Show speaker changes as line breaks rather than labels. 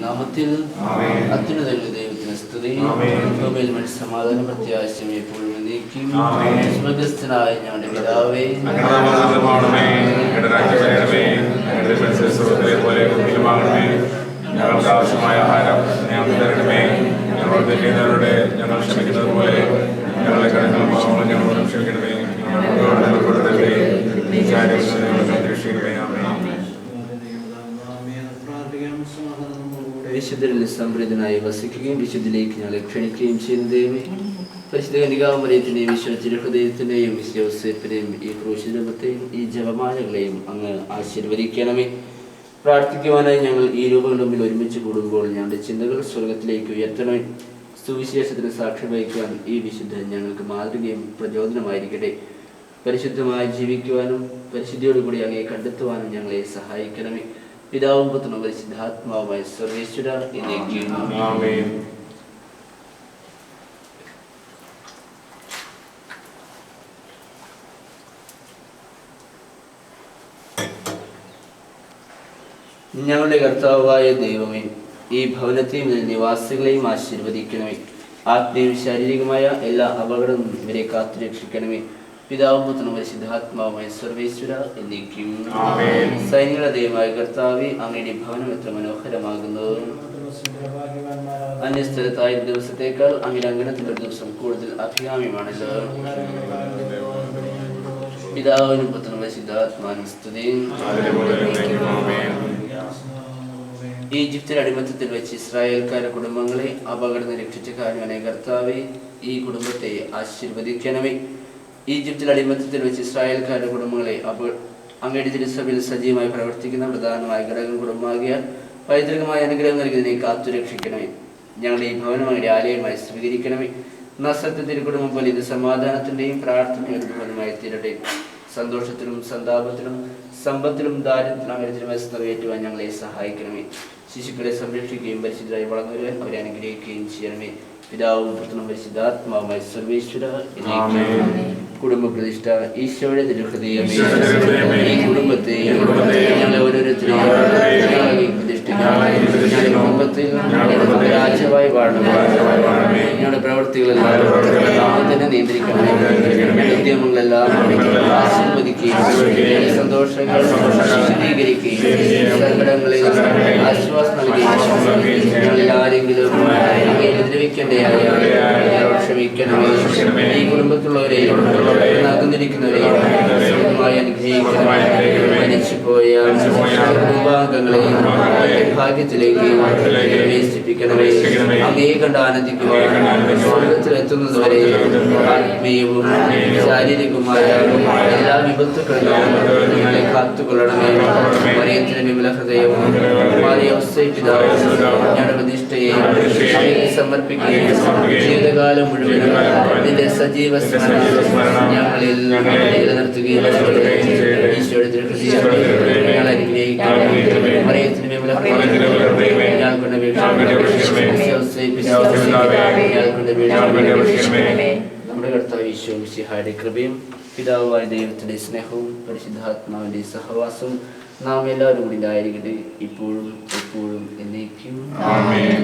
നാമത്തിൽ അത്യുന്നത ദൈവത്തിന് സ്തുതി. ഭൂമിയിൽ മനുഷ്യ സമാധാന പ്രത്യാശയും എപ്പോഴും നീക്കും. സ്വർഗ്ഗസ്ഥനായ ഞങ്ങളുടെ പിതാവേ,
ഞങ്ങൾക്ക് ആവശ്യമായ ആഹാരം ഞങ്ങൾക്ക് തരണമേ. ഞങ്ങളുടെ തെറ്റുന്നവരുടെ ഞങ്ങൾ ക്ഷമിക്കുന്നത് പോലെ ഞങ്ങളെ കടങ്ങളും പാവങ്ങളും ഞങ്ങളോട് ക്ഷമിക്കണമേ.
വിശുദ്ധരിൽ സംപ്രീതനായി വസിക്കുകയും വിശുദ്ധിലേക്ക് ഞങ്ങളെ ക്ഷണിക്കുകയും ചെയ്യുന്ന ദൈവമേ, പരിശുദ്ധ കന്യകാമറിയത്തിന്റെയും വിശ്വ തിരുഹൃദയത്തിന്റെയും വിശ്വസേപ്പിനെയും ഈ ക്രൂശിരൂപത്തെയും ഈ ജപമാലകളെയും അങ്ങ് ആശീർവദിക്കണമേ. പ്രാർത്ഥിക്കുവാനായി ഞങ്ങൾ ഈ രൂപങ്ങളുടെ മുമ്പിൽ ഒരുമിച്ച് കൂടുമ്പോൾ ഞങ്ങളുടെ ചിന്തകൾ സ്വർഗത്തിലേക്ക് ഉയർത്തണമേ. സുവിശേഷത്തിന് സാക്ഷ്യം വഹിക്കുവാൻ ഈ വിശുദ്ധൻ ഞങ്ങൾക്ക് മാതൃകയും പ്രചോദനമായിരിക്കട്ടെ. പരിശുദ്ധമായി ജീവിക്കുവാനും പരിശുദ്ധിയോടുകൂടി അങ്ങയെ കണ്ടെത്തുവാനും ഞങ്ങളെ സഹായിക്കണമേ. പിതാവും പുത്രനും പരിശുദ്ധാത്മാവുമായ സർവേശ്വര എന്നേക്കും
ആമേൻ.
ഞങ്ങളുടെ കർത്താവായ ദൈവമേ, ഈ ഭവനത്തെയും നിവാസികളെയും ആശീർവദിക്കണമേ. ആത്മീയവും ശാരീരികമായ എല്ലാ അപകടവും ഇവരെ കാത്തുരക്ഷിക്കണമേ. പിതാവും പുത്രനും പരിശുദ്ധാത്മാവുമായ സർവേശ്വര എന്നേക്കും ആമേൻ. സൈനികളുടെ ദൈവമായ കർത്താവേ, അങ്ങയുടെ ഭവനം എത്ര മനോഹരമാകുന്നു. അന്യസ്ഥലത്തായ ദിവസത്തേക്കാൾ അങ്ങയുടെ അങ്കണത്തിൽ ഒരു ദിവസം കൂടുതൽ അഭികാമ്യമാണല്ലോ. പിതാവിനും പുത്രനും പരിശുദ്ധാത്മാവിനും സ്തുതി. ഈജിപ്തിലെ അടിമത്തത്തിൽ വെച്ച് ഇസ്രായേൽക്കാരുടെ കുടുംബങ്ങളെ അപകടം രക്ഷിച്ച കാര്യമായ കർത്താവേ, ഈ കുടുംബത്തെ ആശീർവദിക്കണമേ. ഈജിപ്തിലെ അടിമത്തത്തിൽ വെച്ച് ഇസ്രായേൽക്കാരുടെ കുടുംബങ്ങളെ അങ്ങയുടെ തിരുസഭയിൽ സജീവമായി പ്രവർത്തിക്കുന്ന പ്രധാനമായ ഘടകം കുടുംബമാകിയ പൈതൃകമായ അനുഗ്രഹം നൽകിയതിനെ കാത്തുരക്ഷിക്കണമേ. ഞങ്ങളുടെ ഈ ഭവനം അങ്ങയുടെ ആലയമായി സ്വീകരിക്കണമേ. നസത്തെ തിരുക്കുടുംബം പോലെ ഇത് സമാധാനത്തിന്റെയും പ്രാർത്ഥനയുടെ ഭവനമായി തീരട്ടെ. സന്തോഷത്തിലും സന്താപത്തിലും സമ്പത്തിലും ദാരിദ്ര്യത്തിലും അങ്ങയുടെ തിരുമനസ്സ് നിറവേറ്റുവാൻ ഞങ്ങളെ സഹായിക്കണമേ. ശിശുക്കളെ സംരക്ഷിക്കുകയും പരിശുദ്ധരായി വളർന്നു വരുവാൻ അവരെ അനുഗ്രഹിക്കുകയും ചെയ്യണമേ. പിതാവും പുത്രനും പരിശുദ്ധാത്മാവുമായ സർവേശ്വര എന്നേക്കും. കുടുംബ പ്രതിഷ്ഠ ഈശോയുടെ തിരുഹൃദയമേ, ഈ കുടുംബത്തെ ഞങ്ങളെ ഓരോരുത്തരെയും പ്രതിഷ്ഠിക്കണം. കുടുംബത്തിൽ രാജാവായി വാഴണമേ. ഞങ്ങളുടെ പ്രവൃത്തികളെല്ലാം തന്നെ നിയന്ത്രിക്കണമേ. ഞങ്ങളുടെ ഉദ്യമങ്ങളെല്ലാം ആശീർവദിക്കുകയും സന്തോഷങ്ങൾ വിശദീകരിക്കുകയും സങ്കടങ്ങളിൽ ആശ്വാസം നൽകുകയും ഞങ്ങളിൽ ആരെങ്കിലും ഉപദ്രവിക്കേണ്ടയായ ക്ഷമിക്കണമേ. ഈ കുടുംബത്തിലുള്ളവരെയും അകന്നിരിക്കുന്നവരെയും മരിച്ചുപോയ കുടുംബാംഗങ്ങളെയും ഭാഗ്യത്തിലേക്ക് പ്രവേശിപ്പിക്കണമേ. അങ്ങയെ കണ്ട് ആനന്ദിക്കുവാൻ സ്വർഗത്തിലെത്തുന്നതുവരെ ആത്മീയവും ശാരീരികവുമായ എല്ലാ വിപത്തുക്കളിലും നിങ്ങളെ കാത്തുകൊള്ളണമേ. മറിയത്തിന്റെ വിമല ഹൃദയവും പിതാവും ഞങ്ങളുടെ പ്രതിഷ്ഠയെ സമർപ്പിക്കുകയും ജീവിതകാലം മുഴുവനും നിന്റെ സജീവ ഞങ്ങളിൽ നിലനിർത്തുകയും ഈശോയുടെ തിരുഹൃദയം ഞങ്ങൾ അനുഗ്രഹിക്കുകയും മറിയത്തിന്റെ വിമല നമ്മുടെ കർത്താവ് ഈശോ മിശിഹായുടെ കൃപയും പിതാവായ ദൈവത്തിന്റെ സ്നേഹവും പരിശുദ്ധാത്മാവിന്റെ സഹവാസവും നാം എല്ലാവരും കൂടി ഉണ്ടായിരിക്കട്ടെ, ഇപ്പോഴും എപ്പോഴും എന്നേക്കും ആമേൻ.